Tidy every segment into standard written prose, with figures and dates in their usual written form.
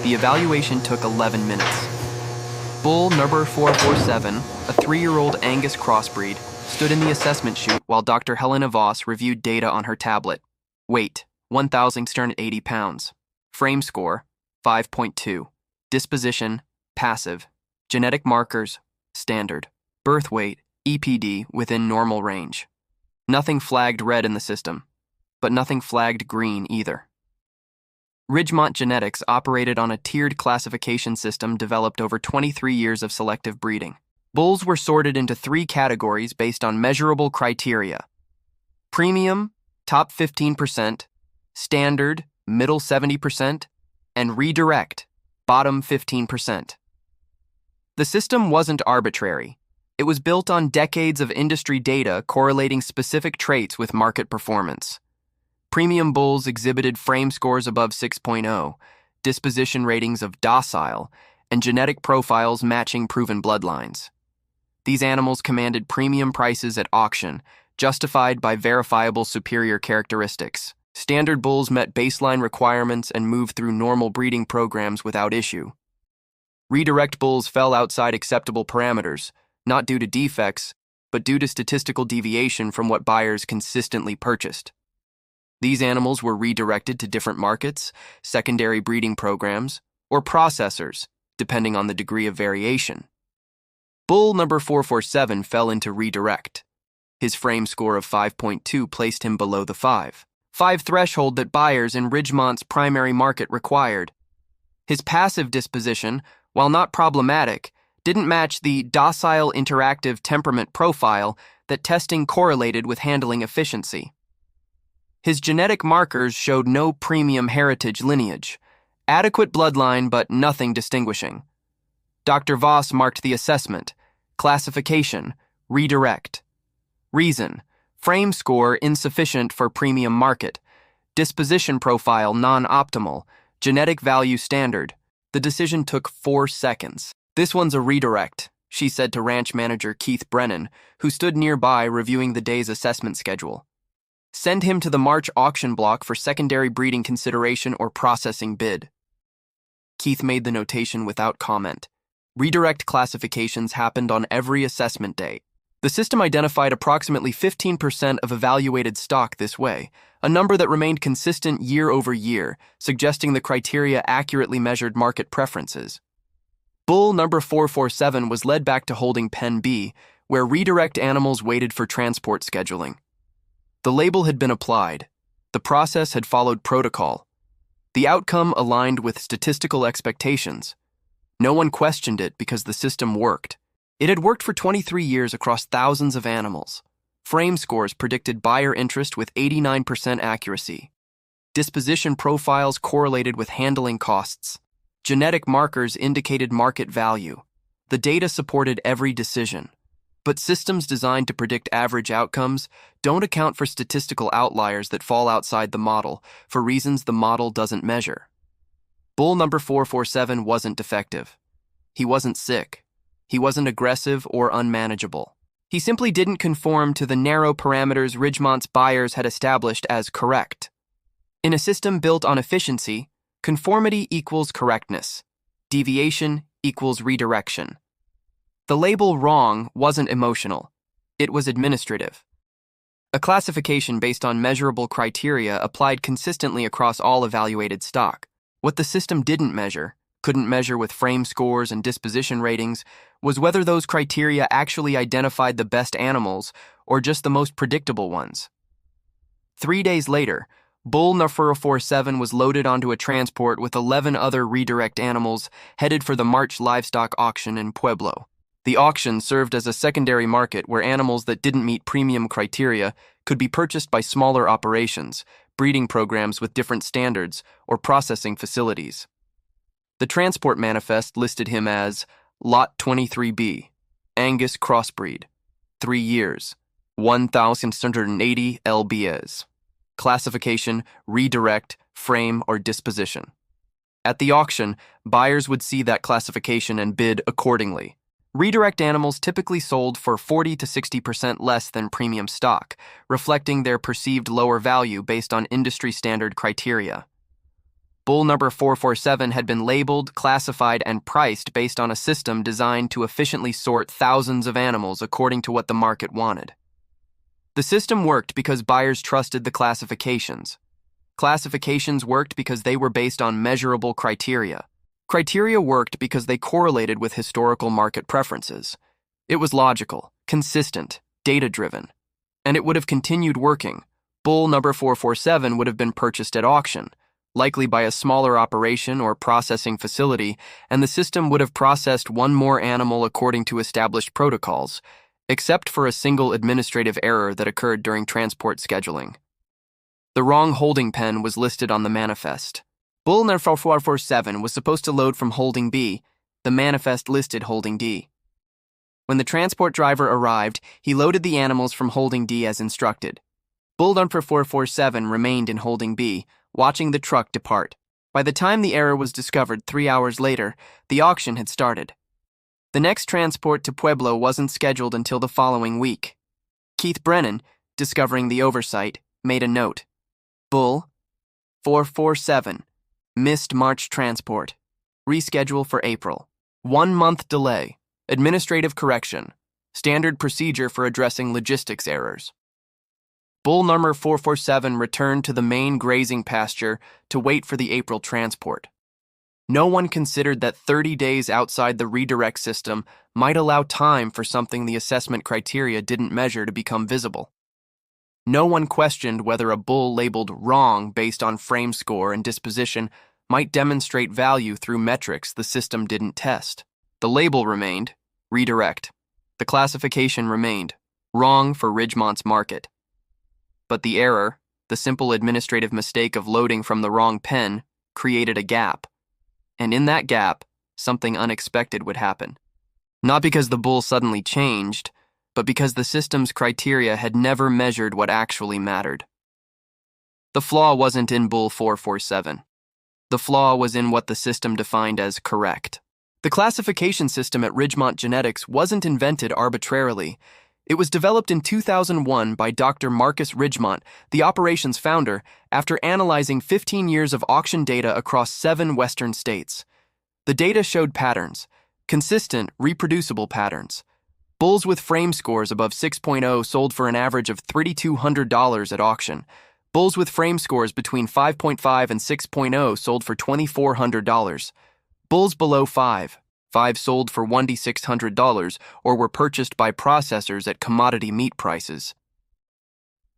The evaluation took 11 minutes. Bull number 447, a 3-year-old Angus crossbreed, stood in the assessment chute while Dr. Helena Voss reviewed data on her tablet. Weight, 1,680 pounds. Frame score, 5.2. Disposition, passive. Genetic markers, standard. Birth weight, EPD, within normal range. Nothing flagged red in the system, but nothing flagged green either. Ridgemont Genetics operated on a tiered classification system developed over 23 years of selective breeding. Bulls were sorted into 3 categories based on measurable criteria: premium, top 15%, standard, middle 70%, and redirect, bottom 15%. The system wasn't arbitrary. It was built on decades of industry data correlating specific traits with market performance. Premium bulls exhibited frame scores above 6.0, disposition ratings of docile, and genetic profiles matching proven bloodlines. These animals commanded premium prices at auction, justified by verifiable superior characteristics. Standard bulls met baseline requirements and moved through normal breeding programs without issue. Redirect bulls fell outside acceptable parameters, not due to defects, but due to statistical deviation from what buyers consistently purchased. These animals were redirected to different markets, secondary breeding programs, or processors, depending on the degree of variation. Bull number 447 fell into redirect. His frame score of 5.2 placed him below the 5 threshold that buyers in Ridgemont's primary market required. His passive disposition, while not problematic, didn't match the docile interactive temperament profile that testing correlated with handling efficiency. His genetic markers showed no premium heritage lineage, adequate bloodline but nothing distinguishing. Dr. Voss marked the assessment: classification, redirect. Reason: frame score insufficient for premium market. Disposition profile non-optimal. Genetic value standard. The decision took 4 seconds. "This one's a redirect," she said to ranch manager Keith Brennan, who stood nearby reviewing the day's assessment schedule. "Send him to the March auction block for secondary breeding consideration or processing bid." Keith made the notation without comment. Redirect classifications happened on every assessment day. The system identified approximately 15% of evaluated stock this way, a number that remained consistent year over year, suggesting the criteria accurately measured market preferences. Bull number 447 was led back to holding pen B, where redirect animals waited for transport scheduling. The label had been applied. The process had followed protocol. The outcome aligned with statistical expectations. No one questioned it because the system worked. It had worked for 23 years across thousands of animals. Frame scores predicted buyer interest with 89% accuracy. Disposition profiles correlated with handling costs. Genetic markers indicated market value. The data supported every decision. But systems designed to predict average outcomes don't account for statistical outliers that fall outside the model for reasons the model doesn't measure. Bull number 447 wasn't defective. He wasn't sick. He wasn't aggressive or unmanageable. He simply didn't conform to the narrow parameters Ridgemont's buyers had established as correct. In a system built on efficiency, conformity equals correctness. Deviation equals redirection. The label wrong wasn't emotional. It was administrative. A classification based on measurable criteria applied consistently across all evaluated stock. What the system couldn't measure with frame scores and disposition ratings, was whether those criteria actually identified the best animals or just the most predictable ones. 3 days later, Bull number 447 was loaded onto a transport with 11 other redirect animals headed for the March Livestock Auction in Pueblo. The auction served as a secondary market where animals that didn't meet premium criteria could be purchased by smaller operations, breeding programs with different standards, or processing facilities. The transport manifest listed him as Lot 23B, Angus crossbreed, 3 years, 1,680 lbs. Classification, redirect, frame, or disposition. At the auction, buyers would see that classification and bid accordingly. Redirect animals typically sold for 40 to 60% less than premium stock, reflecting their perceived lower value based on industry standard criteria. Bull number 447 had been labeled, classified, and priced based on a system designed to efficiently sort thousands of animals according to what the market wanted. The system worked because buyers trusted the classifications. Classifications worked because they were based on measurable criteria. Criteria worked because they correlated with historical market preferences. It was logical, consistent, data-driven. And it would have continued working. Bull number 447 would have been purchased at auction, likely by a smaller operation or processing facility, and the system would have processed one more animal according to established protocols, except for a single administrative error that occurred during transport scheduling. The wrong holding pen was listed on the manifest. Bull number 447 was supposed to load from holding B. The manifest listed holding D. When the transport driver arrived, he loaded the animals from holding D as instructed. Bull number 447 remained in holding B, watching the truck depart. By the time the error was discovered 3 hours later, the auction had started. The next transport to Pueblo wasn't scheduled until the following week. Keith Brennan, discovering the oversight, made a note. Bull 447, missed March transport. Reschedule for April. 1 month delay. Administrative correction. Standard procedure for addressing logistics errors. Bull number 447 returned to the main grazing pasture to wait for the April transport. No one considered that 30 days outside the redirect system might allow time for something the assessment criteria didn't measure to become visible. No one questioned whether a bull labeled wrong based on frame score and disposition might demonstrate value through metrics the system didn't test. The label remained, redirect. The classification remained, wrong for Ridgemont's market. But the error, the simple administrative mistake of loading from the wrong pen, created a gap. And in that gap, something unexpected would happen. Not because the bull suddenly changed, but because the system's criteria had never measured what actually mattered. The flaw wasn't in Bull 447. The flaw was in what the system defined as correct. The classification system at Ridgemont Genetics wasn't invented arbitrarily. It was developed in 2001 by Dr. Marcus Ridgemont, the operations founder, after analyzing 15 years of auction data across 7 Western states. The data showed patterns, consistent, reproducible patterns. Bulls with frame scores above 6.0 sold for an average of $3,200 at auction. Bulls with frame scores between 5.5 and 6.0 sold for $2,400. Bulls below 5 sold for $1,600 or were purchased by processors at commodity meat prices.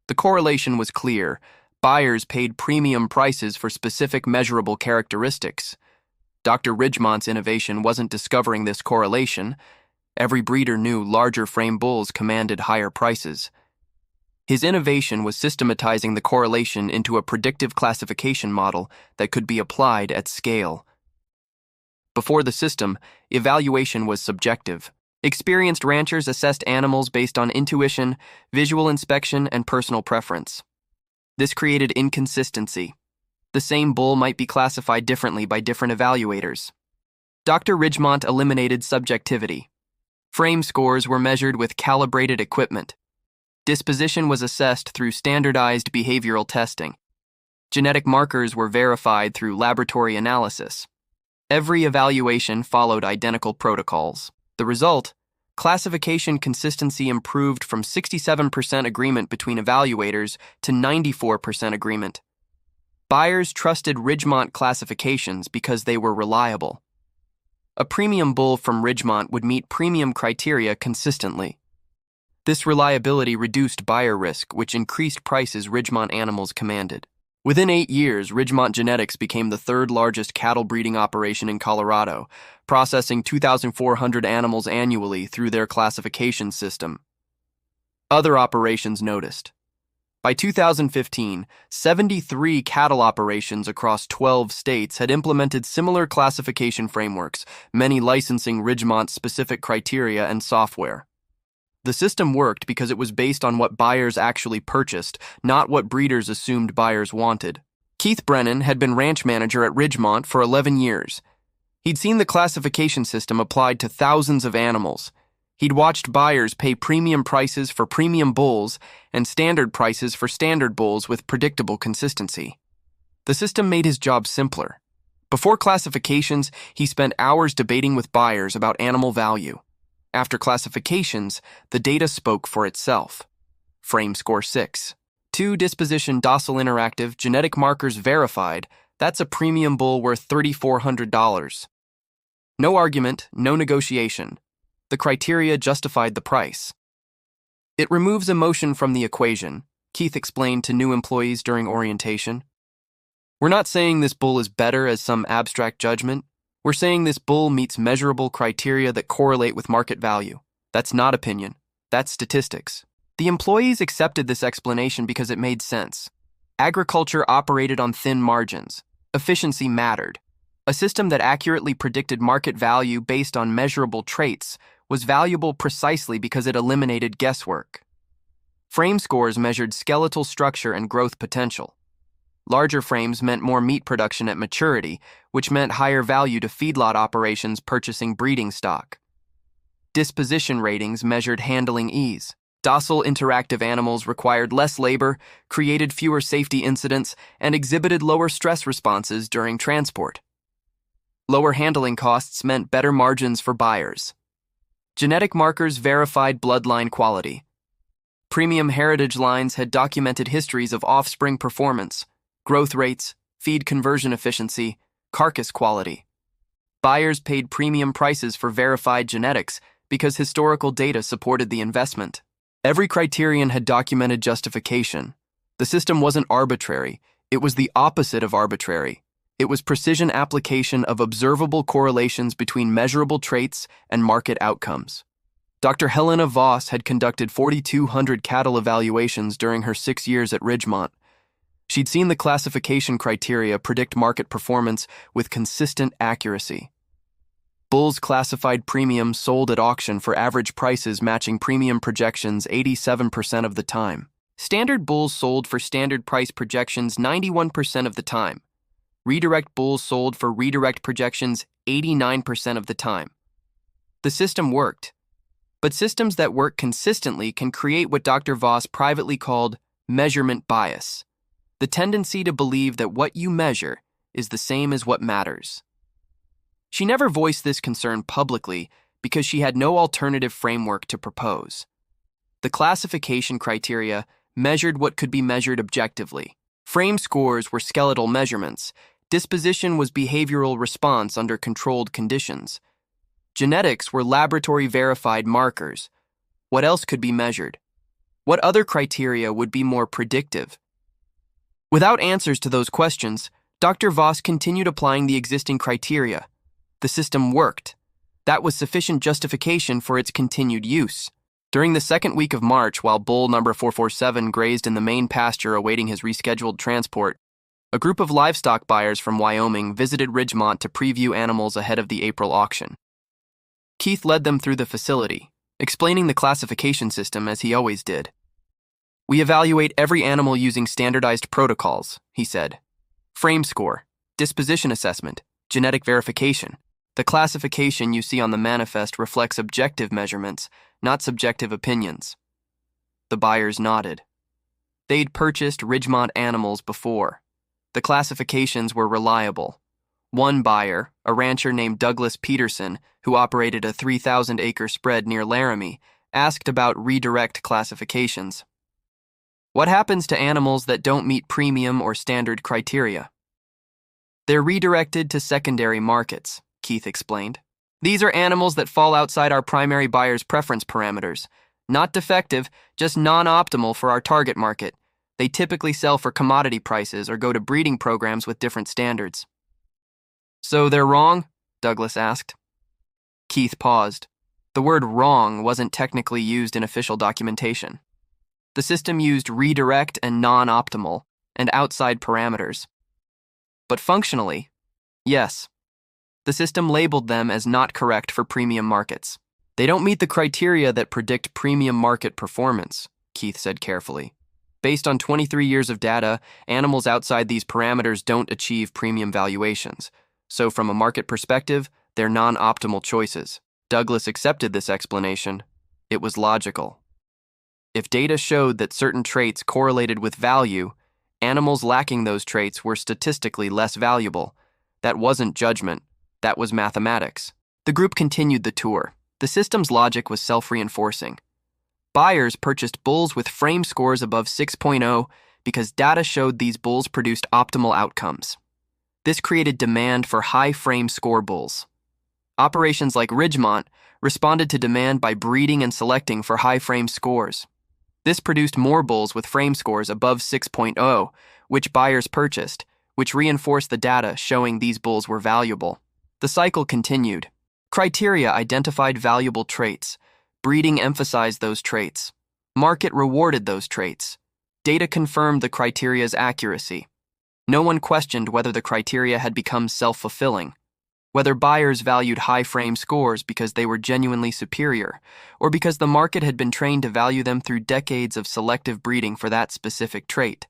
The correlation was clear. Buyers paid premium prices for specific measurable characteristics. Dr. Ridgemont's innovation wasn't discovering this correlation. Every breeder knew larger frame bulls commanded higher prices. His innovation was systematizing the correlation into a predictive classification model that could be applied at scale. Before the system, evaluation was subjective. Experienced ranchers assessed animals based on intuition, visual inspection, and personal preference. This created inconsistency. The same bull might be classified differently by different evaluators. Dr. Ridgemont eliminated subjectivity. Frame scores were measured with calibrated equipment. Disposition was assessed through standardized behavioral testing. Genetic markers were verified through laboratory analysis. Every evaluation followed identical protocols. The result, classification consistency improved from 67% agreement between evaluators to 94% agreement. Buyers trusted Ridgemont classifications because they were reliable. A premium bull from Ridgemont would meet premium criteria consistently. This reliability reduced buyer risk, which increased prices Ridgemont animals commanded. Within 8 years, Ridgemont Genetics became the third largest cattle breeding operation in Colorado, processing 2,400 animals annually through their classification system. Other operations noticed. By 2015, 73 cattle operations across 12 states had implemented similar classification frameworks, many licensing Ridgemont's specific criteria and software. The system worked because it was based on what buyers actually purchased, not what breeders assumed buyers wanted. Keith Brennan had been ranch manager at Ridgemont for 11 years. He'd seen the classification system applied to thousands of animals. He'd watched buyers pay premium prices for premium bulls and standard prices for standard bulls with predictable consistency. The system made his job simpler. Before classifications, he spent hours debating with buyers about animal value. After classifications, the data spoke for itself. Frame score 6. 2 disposition docile interactive genetic markers verified. That's a premium bull worth $3,400. No argument, no negotiation. The criteria justified the price. It removes emotion from the equation, Keith explained to new employees during orientation. We're not saying this bull is better as some abstract judgment. We're saying this bull meets measurable criteria that correlate with market value. That's not opinion. That's statistics. The employees accepted this explanation because it made sense. Agriculture operated on thin margins. Efficiency mattered. A system that accurately predicted market value based on measurable traits was valuable precisely because it eliminated guesswork. Frame scores measured skeletal structure and growth potential. Larger frames meant more meat production at maturity, which meant higher value to feedlot operations purchasing breeding stock. Disposition ratings measured handling ease. Docile interactive animals required less labor, created fewer safety incidents, and exhibited lower stress responses during transport. Lower handling costs meant better margins for buyers. Genetic markers verified bloodline quality. Premium heritage lines had documented histories of offspring performance, growth rates, feed conversion efficiency, carcass quality. Buyers paid premium prices for verified genetics because historical data supported the investment. Every criterion had documented justification. The system wasn't arbitrary. It was the opposite of arbitrary. It was precision application of observable correlations between measurable traits and market outcomes. Dr. Helena Voss had conducted 4,200 cattle evaluations during her 6 years at Ridgemont. She'd seen the classification criteria predict market performance with consistent accuracy. Bulls classified premium sold at auction for average prices matching premium projections 87% of the time. Standard bulls sold for standard price projections 91% of the time. Redirect bulls sold for redirect projections 89% of the time. The system worked. But systems that work consistently can create what Dr. Voss privately called measurement bias, the tendency to believe that what you measure is the same as what matters. She never voiced this concern publicly because she had no alternative framework to propose. The classification criteria measured what could be measured objectively. Frame scores were skeletal measurements. Disposition was behavioral response under controlled conditions. Genetics were laboratory-verified markers. What else could be measured? What other criteria would be more predictive? Without answers to those questions, Dr. Voss continued applying the existing criteria. The system worked. That was sufficient justification for its continued use. During the second week of March, while bull number 447 grazed in the main pasture awaiting his rescheduled transport, a group of livestock buyers from Wyoming visited Ridgemont to preview animals ahead of the April auction. Keith led them through the facility, explaining the classification system as he always did. We evaluate every animal using standardized protocols, he said. Frame score, disposition assessment, genetic verification. The classification you see on the manifest reflects objective measurements, not subjective opinions. The buyers nodded. They'd purchased Ridgemont animals before. The classifications were reliable. One buyer, a rancher named Douglas Petersen, who operated a 3,000-acre spread near Laramie, asked about redirect classifications. What happens to animals that don't meet premium or standard criteria? They're redirected to secondary markets, Keith explained. These are animals that fall outside our primary buyer's preference parameters. Not defective, just non-optimal for our target market. They typically sell for commodity prices or go to breeding programs with different standards. So they're wrong? Douglas asked. Keith paused. The word wrong wasn't technically used in official documentation. The system used redirect and non-optimal and outside parameters. But functionally, yes. The system labeled them as not correct for premium markets. They don't meet the criteria that predict premium market performance, Keith said carefully. Based on 23 years of data, animals outside these parameters don't achieve premium valuations. So from a market perspective, they're non-optimal choices. Douglas accepted this explanation. It was logical. If data showed that certain traits correlated with value, animals lacking those traits were statistically less valuable. That wasn't judgment, that was mathematics. The group continued the tour. The system's logic was self-reinforcing. Buyers purchased bulls with frame scores above 6.0 because data showed these bulls produced optimal outcomes. This created demand for high frame score bulls. Operations like Ridgemont responded to demand by breeding and selecting for high frame scores. This produced more bulls with frame scores above 6.0, which buyers purchased, which reinforced the data showing these bulls were valuable. The cycle continued. Criteria identified valuable traits. Breeding emphasized those traits. Market rewarded those traits. Data confirmed the criteria's accuracy. No one questioned whether the criteria had become self-fulfilling, whether buyers valued high frame scores because they were genuinely superior, or because the market had been trained to value them through decades of selective breeding for that specific trait.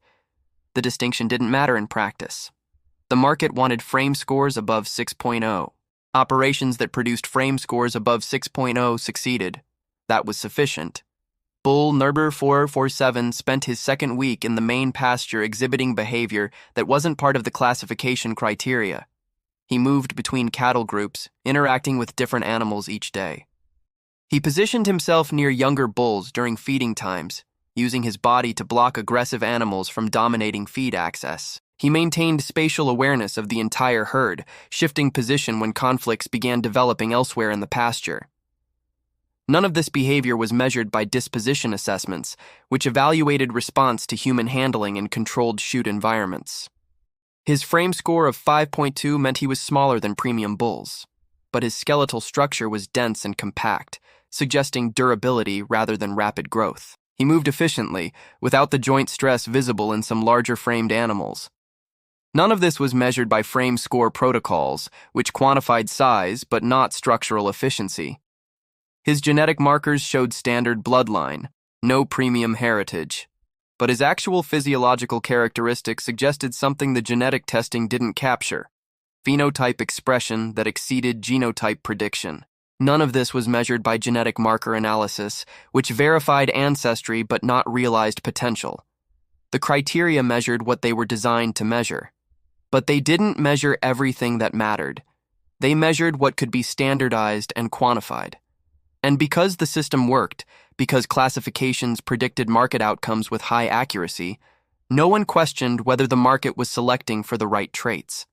The distinction didn't matter in practice. The market wanted frame scores above 6.0. Operations that produced frame scores above 6.0 succeeded. That was sufficient. Bull number 447 spent his second week in the main pasture exhibiting behavior that wasn't part of the classification criteria. He moved between cattle groups, interacting with different animals each day. He positioned himself near younger bulls during feeding times, using his body to block aggressive animals from dominating feed access. He maintained spatial awareness of the entire herd, shifting position when conflicts began developing elsewhere in the pasture. None of this behavior was measured by disposition assessments, which evaluated response to human handling in controlled chute environments. His frame score of 5.2 meant he was smaller than premium bulls, but his skeletal structure was dense and compact, suggesting durability rather than rapid growth. He moved efficiently, without the joint stress visible in some larger-framed animals. None of this was measured by frame score protocols, which quantified size but not structural efficiency. His genetic markers showed standard bloodline, no premium heritage, but his actual physiological characteristics suggested something the genetic testing didn't capture: phenotype expression that exceeded genotype prediction. None of this was measured by genetic marker analysis, which verified ancestry but not realized potential. The criteria measured what they were designed to measure. But they didn't measure everything that mattered. They measured what could be standardized and quantified. And because the system worked, because classifications predicted market outcomes with high accuracy, no one questioned whether the market was selecting for the right traits.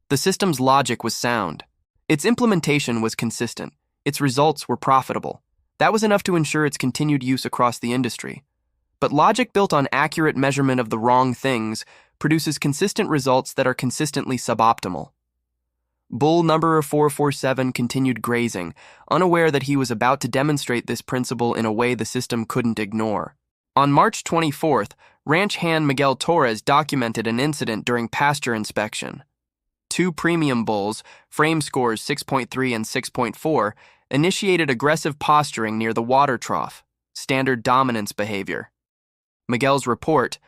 The system's logic was sound. Its implementation was consistent. Its results were profitable. That was enough to ensure its continued use across the industry. But logic built on accurate measurement of the wrong things produces consistent results that are consistently suboptimal. Bull number 447 continued grazing, unaware that he was about to demonstrate this principle in a way the system couldn't ignore. On March 24th, ranch hand Miguel Torres documented an incident during pasture inspection. Two premium bulls, frame scores 6.3 and 6.4, initiated aggressive posturing near the water trough, standard dominance behavior. Miguel's report: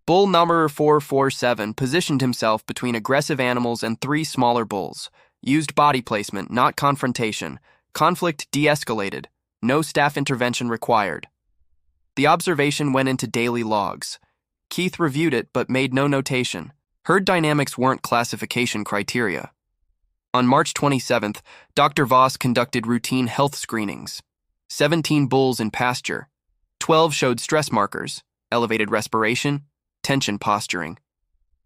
bull number 447 positioned himself between aggressive animals and three smaller bulls, used body placement, not confrontation, conflict de-escalated, no staff intervention required. The observation went into daily logs. Keith reviewed it but made no notation. Herd dynamics weren't classification criteria. On March 27th, Dr. Voss conducted routine health screenings. 17 bulls in pasture. 12 showed stress markers, elevated respiration, tension posturing.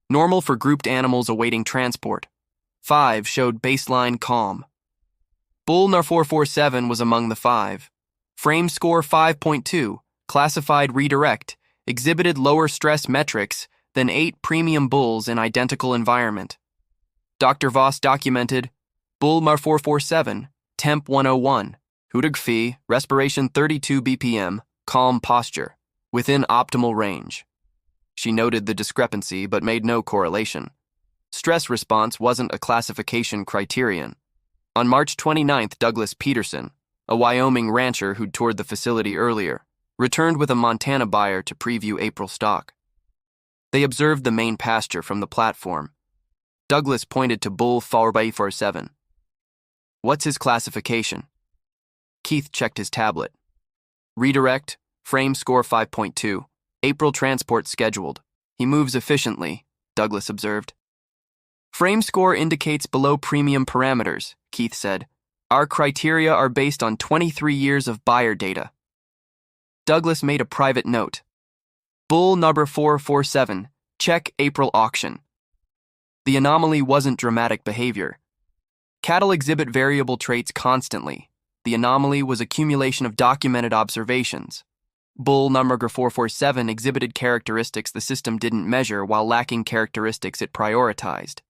Normal for grouped animals awaiting transport. 5 showed baseline calm. Bull number 447 was among the 5. Frame score 5.2, classified redirect, exhibited lower stress metrics than 8 premium bulls in identical environment. Dr. Voss documented: bull number 447, temp 101, Hudug fee, respiration 32 BPM, calm posture, within optimal range. She noted the discrepancy but made no correlation. Stress response wasn't a classification criterion. On March 29th, Douglas Petersen, a Wyoming rancher who'd toured the facility earlier, returned with a Montana buyer to preview April stock. They observed the main pasture from the platform. Douglas pointed to bull 447. What's his classification? Keith checked his tablet. Redirect, frame score 5.2. April transport scheduled. He moves efficiently, Douglas observed. Frame score indicates below premium parameters, Keith said. Our criteria are based on 23 years of buyer data. Douglas made a private note. Bull number 447, check April auction. The anomaly wasn't dramatic behavior. Cattle exhibit variable traits constantly. The anomaly was accumulation of documented observations. Bull number 447 exhibited characteristics the system didn't measure while lacking characteristics it prioritized.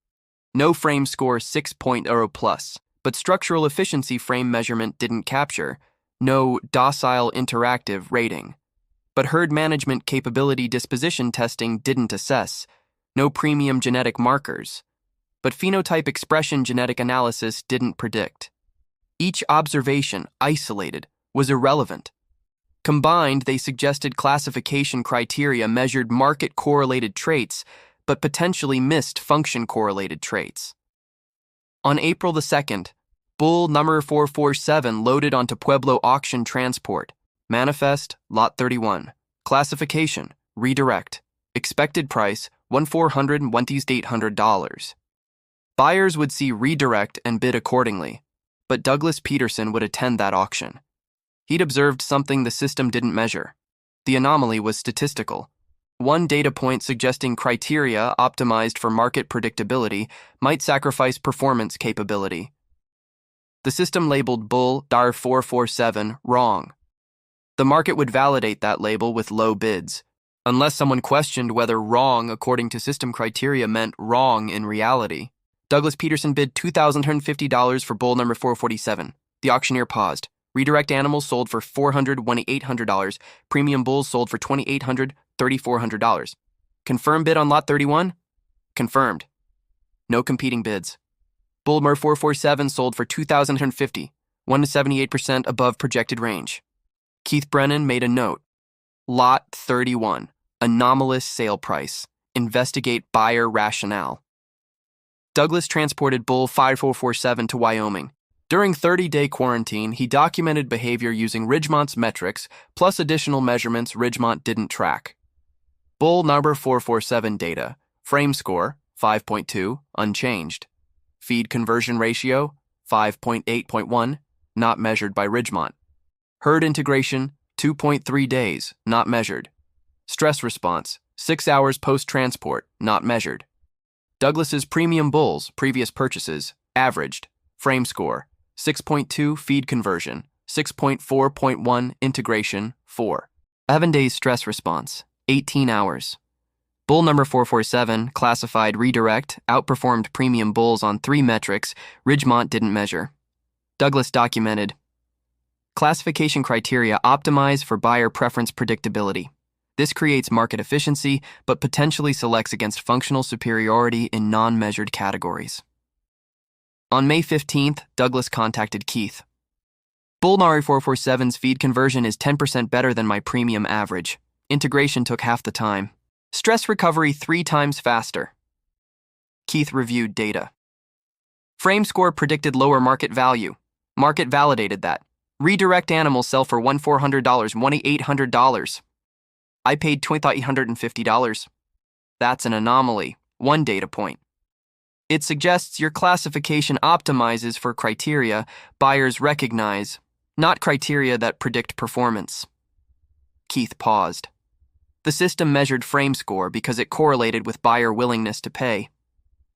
No frame score 6.0 plus, but structural efficiency frame measurement didn't capture. No docile interactive rating. But herd management capability disposition testing didn't assess. No premium genetic markers. But phenotype expression genetic analysis didn't predict. Each observation, isolated, was irrelevant. Combined, they suggested classification criteria measured market-correlated traits, but potentially missed function-correlated traits. On April the 2nd, Bull number 447 loaded onto Pueblo Auction transport. Manifest, Lot 31. Classification, redirect. Expected price, $1,428. Buyers would see redirect and bid accordingly, but Douglas Petersen would attend that auction. He'd observed something the system didn't measure. The anomaly was statistical. One data point suggesting criteria optimized for market predictability might sacrifice performance capability. The system labeled Bull DAR 447 wrong. The market would validate that label with low bids, unless someone questioned whether wrong according to system criteria meant wrong in reality. Douglas Petersen bid $2,150 for Bull number 447. The auctioneer paused. Redirect animals sold for $400, premium bulls sold for $2,800, $3,400. Confirmed bid on lot 31? Confirmed. No competing bids. Bull number 447 sold for $2,150, 1 to 78% above projected range. Keith Brennan made a note. Lot 31, anomalous sale price. Investigate buyer rationale. Douglas transported Bull 5447 to Wyoming. During 30-day quarantine, he documented behavior using Ridgemont's metrics, plus additional measurements Ridgemont didn't track. Bull number 447 data. Frame score, 5.2, unchanged. Feed conversion ratio, 5.8.1, not measured by Ridgemont. Herd integration, 2.3 days, not measured. Stress response, 6 hours post-transport, not measured. Douglas's premium bulls, previous purchases, averaged. Frame score, 6.2 feed conversion, 6.4.1 integration, 4. 11 days stress response, 18 hours. Bull number 447, classified redirect, outperformed premium bulls on 3 metrics Ridgemont didn't measure. Douglas documented. Classification criteria optimize for buyer preference predictability. This creates market efficiency, but potentially selects against functional superiority in non-measured categories. On May 15th, Douglas contacted Keith. Bull number 447's feed conversion is 10% better than my premium average. Integration took half the time. Stress recovery 3 times faster. Keith reviewed data. Frame score predicted lower market value. Market validated that. Redirect animals sell for $1,400, $2,800. I paid $2,850. That's an anomaly. One data point. It suggests your classification optimizes for criteria buyers recognize, not criteria that predict performance. Keith paused. The system measured frame score because it correlated with buyer willingness to pay,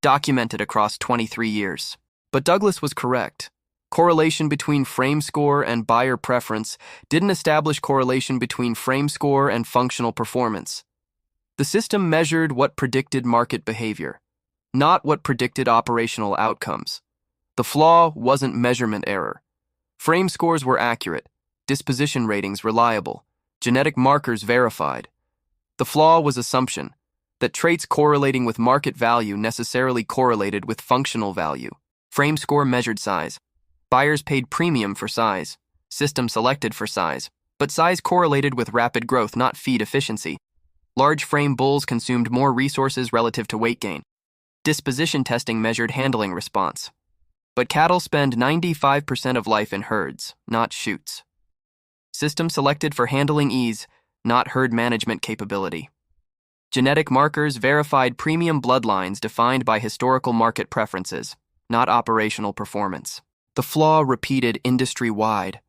documented across 23 years. But Douglas was correct. Correlation between frame score and buyer preference didn't establish correlation between frame score and functional performance. The system measured what predicted market behavior, not what predicted operational outcomes. The flaw wasn't measurement error. Frame scores were accurate, disposition ratings reliable, genetic markers verified. The flaw was assumption that traits correlating with market value necessarily correlated with functional value. Frame score measured size. Buyers paid premium for size. System selected for size. But size correlated with rapid growth, not feed efficiency. Large frame bulls consumed more resources relative to weight gain. Disposition testing measured handling response. But cattle spend 95% of life in herds, not chutes. System selected for handling ease, not herd management capability. Genetic markers verified premium bloodlines defined by historical market preferences, not operational performance. The flaw repeated industry-wide.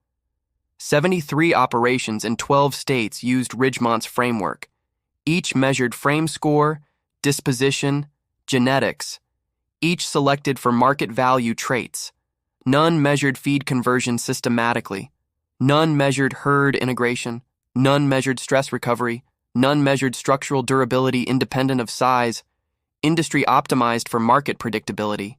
73 operations in 12 states used Ridgemont's framework. Each measured frame score, disposition, genetics. Each selected for market value traits. None measured feed conversion systematically. None measured herd integration. None measured stress recovery. None measured structural durability independent of size. Industry optimized for market predictability.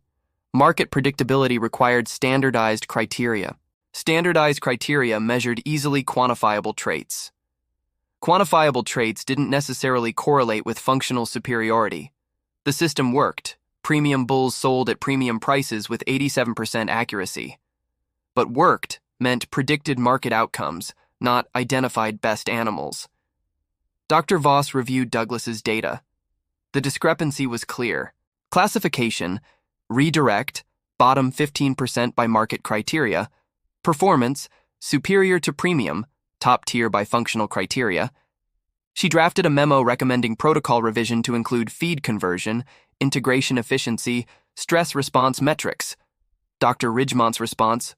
Market predictability required standardized criteria. Standardized criteria measured easily quantifiable traits. Quantifiable traits didn't necessarily correlate with functional superiority. The system worked. Premium bulls sold at premium prices with 87% accuracy. But worked meant predicted market outcomes, not identified best animals. Dr. Voss reviewed Douglas's data. The discrepancy was clear. Classification, redirect, bottom 15% by market criteria. Performance, superior to premium, top tier by functional criteria. She drafted a memo recommending protocol revision to include feed conversion, integration efficiency, stress response metrics. Dr. Ridgemont's response: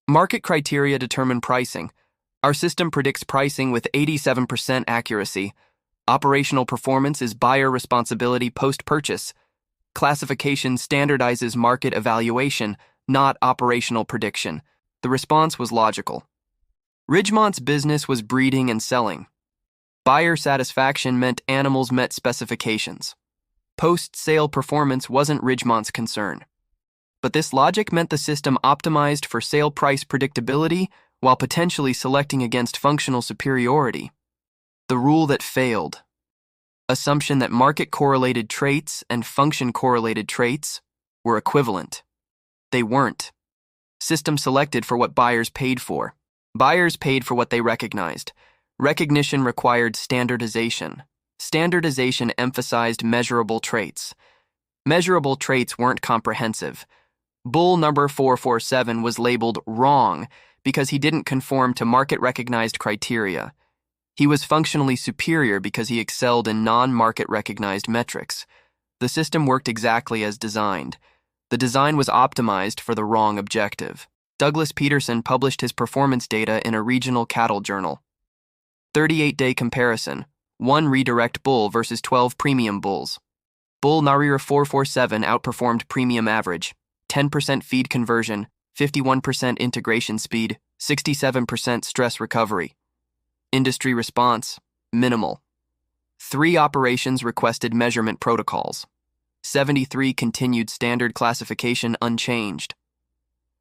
market criteria determine pricing. Our system predicts pricing with 87% accuracy. Operational performance is buyer responsibility post-purchase. Classification standardizes market evaluation, not operational prediction. The response was logical. Ridgemont's business was breeding and selling. Buyer satisfaction meant animals met specifications. Post-sale performance wasn't Ridgemont's concern. But this logic meant the system optimized for sale price predictability while potentially selecting against functional superiority. The rule that failed. Assumption that market-correlated traits and function-correlated traits were equivalent. They weren't. System selected for what buyers paid for. Buyers paid for what they recognized. Recognition required standardization. Standardization emphasized measurable traits. Measurable traits weren't comprehensive. Bull number 447 was labeled wrong because he didn't conform to market-recognized criteria. He was functionally superior because he excelled in non-market-recognized metrics. The system worked exactly as designed. The design was optimized for the wrong objective. Douglas Petersen published his performance data in a regional cattle journal. 38-day comparison. 1 redirect bull versus 12 premium bulls. Bull Narira 447 outperformed premium average. 10% feed conversion, 51% integration speed, 67% stress recovery. Industry response, minimal. 3 operations requested measurement protocols. 73 continued standard classification unchanged.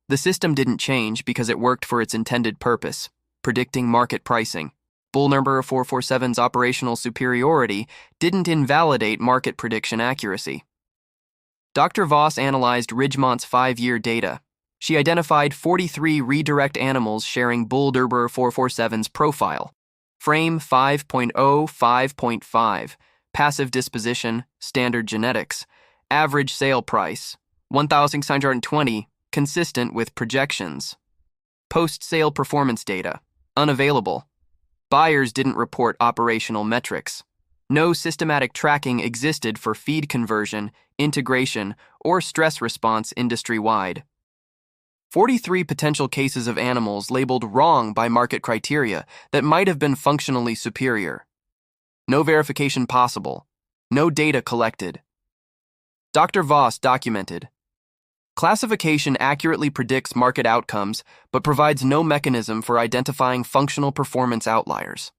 The system didn't change because it worked for its intended purpose, predicting market pricing. Bull number 447's operational superiority didn't invalidate market prediction accuracy. Dr. Voss analyzed Ridgemont's 5-year data. She identified 43 redirect animals sharing Bull Durber 447's profile. Frame 5.0, 5.5. Passive disposition, standard genetics. Average sale price, 1,620, consistent with projections. Post-sale performance data, unavailable. Buyers didn't report operational metrics. No systematic tracking existed for feed conversion, integration, or stress response industry-wide. 43 potential cases of animals labeled wrong by market criteria that might have been functionally superior. No verification possible. No data collected. Dr. Voss documented. Classification accurately predicts market outcomes, but provides no mechanism for identifying functional performance outliers.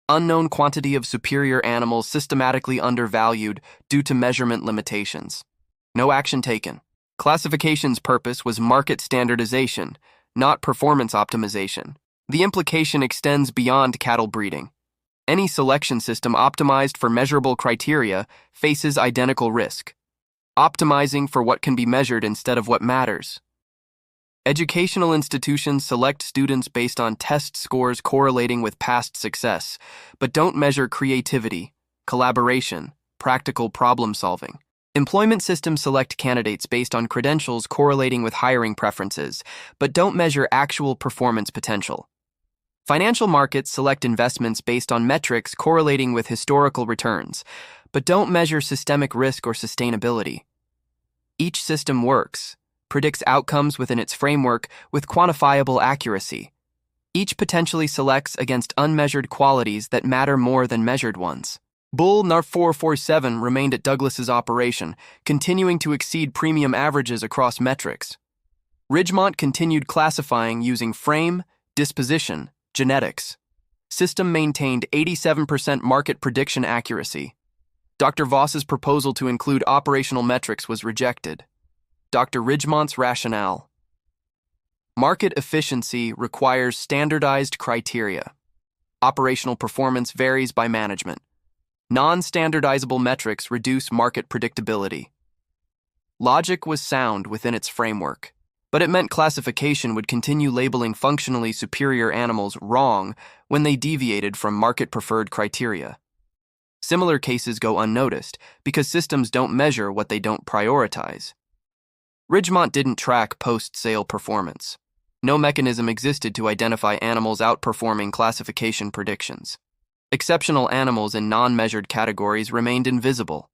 Unknown quantity of superior animals systematically undervalued due to measurement limitations. No action taken. Classification's purpose was market standardization, not performance optimization. The implication extends beyond cattle breeding. Any selection system optimized for measurable criteria faces identical risk. Optimizing for what can be measured instead of what matters. Educational institutions select students based on test scores correlating with past success, but don't measure creativity, collaboration, practical problem solving. Employment systems select candidates based on credentials correlating with hiring preferences, but don't measure actual performance potential. Financial markets select investments based on metrics correlating with historical returns, but don't measure systemic risk or sustainability. Each system works, predicts outcomes within its framework with quantifiable accuracy. Each potentially selects against unmeasured qualities that matter more than measured ones. Bull NAR 447 remained at Douglas's operation, continuing to exceed premium averages across metrics. Ridgemont continued classifying using frame, disposition, genetics. System maintained 87% market prediction accuracy. Dr. Voss's proposal to include operational metrics was rejected. Dr. Ridgemont's rationale. Market efficiency requires standardized criteria. Operational performance varies by management. Non-standardizable metrics reduce market predictability. Logic was sound within its framework, but it meant classification would continue labeling functionally superior animals wrong when they deviated from market-preferred criteria. Similar cases go unnoticed because systems don't measure what they don't prioritize. Ridgemont didn't track post-sale performance. No mechanism existed to identify animals outperforming classification predictions. Exceptional animals in non-measured categories remained invisible.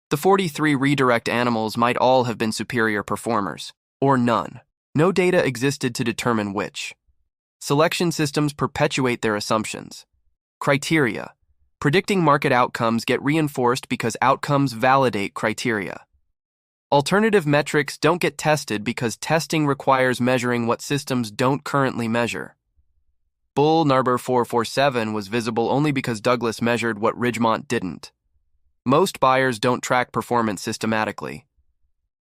The 43 redirect animals might all have been superior performers, or none. No data existed to determine which. Selection systems perpetuate their assumptions. Criteria. Predicting market outcomes get reinforced because outcomes validate criteria. Alternative metrics don't get tested because testing requires measuring what systems don't currently measure. Bull NAR 447 was visible only because Douglas measured what Ridgemont didn't. Most buyers don't track performance systematically.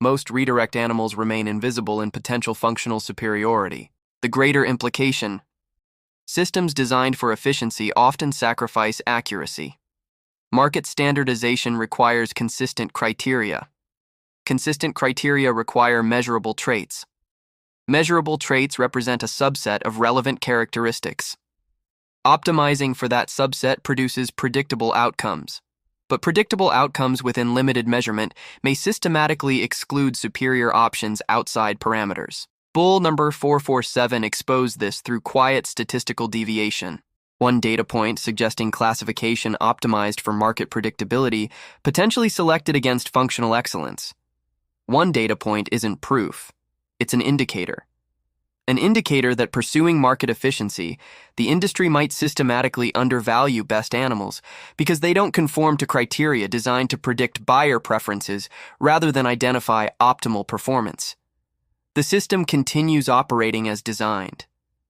Most redirect animals remain invisible in potential functional superiority. The greater implication: systems designed for efficiency often sacrifice accuracy. Market standardization requires consistent criteria. Consistent criteria require measurable traits. Measurable traits represent a subset of relevant characteristics. Optimizing for that subset produces predictable outcomes. But predictable outcomes within limited measurement may systematically exclude superior options outside parameters. Bull NAR 447 exposed this through quiet statistical deviation. One data point suggesting classification optimized for market predictability potentially selected against functional excellence. One data point isn't proof. It's an indicator. An indicator that pursuing market efficiency, the industry might systematically undervalue best animals because they don't conform to criteria designed to predict buyer preferences rather than identify optimal performance. The system continues operating as designed.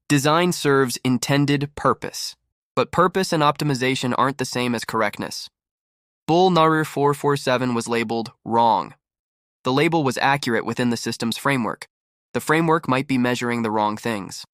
Design serves intended purpose, but purpose and optimization aren't the same as correctness. Bull NAR 447 was labeled wrong. The label was accurate within the system's framework. The framework might be measuring the wrong things.